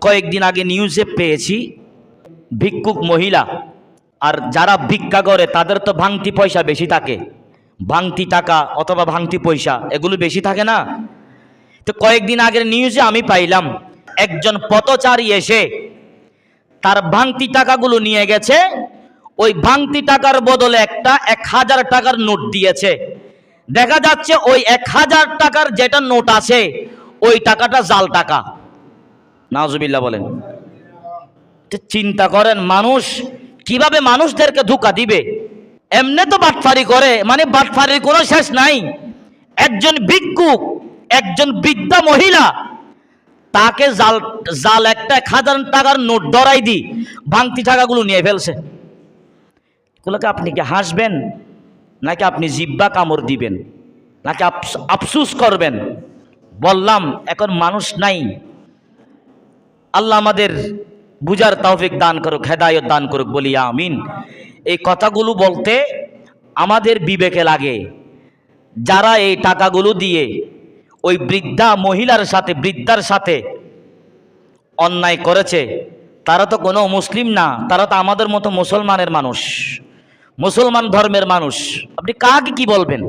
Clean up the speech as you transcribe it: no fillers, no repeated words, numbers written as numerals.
কয়েকদিন আগে নিউজে পেয়েছি, ভিক্ষুক মহিলা আর যারা ভিক্ষা করে তাদের তো ভাঙতি পয়সা বেশি থাকে, ভাঙতি টাকা অথবা ভাঙতি পয়সা এগুলো বেশি থাকে না। তো কয়েকদিন আগের নিউজে আমি পাইলাম একজন পথচারী এসে তার ভাঙতি টাকাগুলো নিয়ে গেছে, ওই ভাঙতি টাকার বদলে একটা 1000 টাকার নোট দিয়েছে। দেখা যাচ্ছে ওই 1000 টাকার যেটা নোট আছে ওই টাকাটা জাল টাকা। নাউজুবিল্লাহ বলেন। চিন্তা করেন মানুষ কিভাবে মানুষদেরকে ধোঁকা দিবে। এমনি তো বাটফারি করে, মানে বাটফারির কোনো শেষ নাই। একজন ভিক্ষুক, একজন বৃদ্ধা মহিলা, তাকে জাল জাল একটা 1000 টাকার নোট ধরাই দি ভাঙতি টাকাগুলো নিয়ে ফেলছে। এগুলোকে আপনি কি হাসবেন, নাকি আপনি জিব্বা কামড় দিবেন, নাকি আফসুস করবেন? বললাম এখন মানুষ নাই। আল্লাহ আমাদের বুঝার তৌফিক দান করুক, হেদায়েত দান করুক, বলি আমিন। এই কথাগুলো বলতে আমাদের বিবেকে লাগে, যারা এই টাকাগুলো দিয়ে ওই বৃদ্ধা মহিলার সাথে, বৃদ্ধার সাথে অন্যায় করেছে, তারা তো কোনো মুসলিম না, তারা তো আমাদের মতো মুসলমানের মানুষ, মুসলমান ধর্মের মানুষ। আপনি কাকে কি বলবেন?